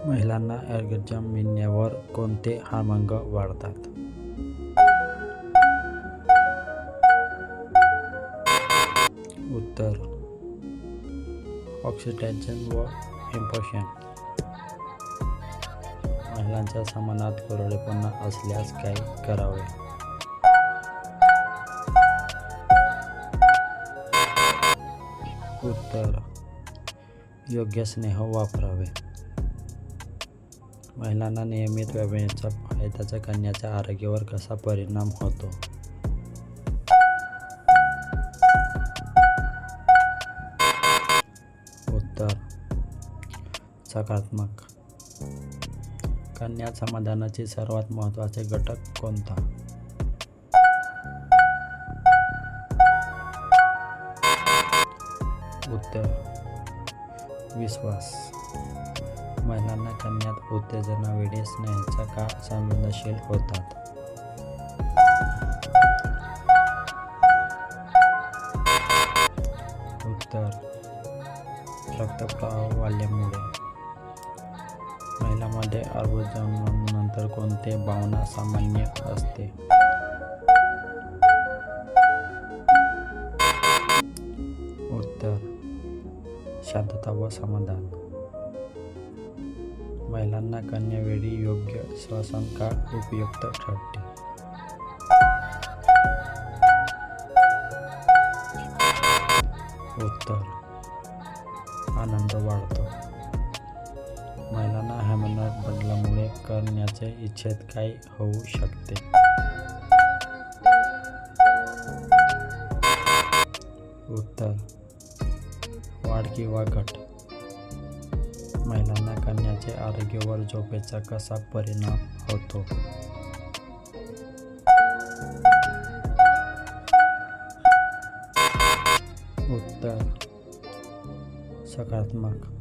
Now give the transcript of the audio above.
महिलांना ऑर्गॅझम मिळण्यावर कोणते हार्मोन वाढतात? उत्तर ऑक्सिटोसिन व हिप्पोकॅम्पस. महिलांच्या स्नायूत कोरडेपणा असल्यास काय करावे? उत्तर योग्य स्नेह वापरावे. महिलांना नियमित व्यायामाचा फायद्याचा कन्याच्या आरोग्यावर कसा परिणाम होतो? उत्तर सकारात्मक. कन्या समाधानाचे सर्वात महत्त्वाचे घटक कोणता? उत्तर विश्वास. महिलांना कन्यात उत्तेजनावेळी स्नायूंचा का संवेदनशील होतात? उत्तर रक्तप्रवाह वाढल्यामुळे. महिलांमध्ये अर्भजन्मानंतर कोणती भावना सामान्य असते? उत्तर शांतता व समाधान. महिलांना कन्यावेळी योग्य श्वसन का उपयुक्त ठरते? उत्तर आनंद वाढतो. महिलांना हार्मोनल बदलामुळे करण्याच्या इच्छेत काय होऊ शकते? उत्तर वाढ किंवा घट. महिलांना कन्याच्या आरोग्यावर झोपेचा कसा परिणाम होतो? उत्तर सकारात्मक.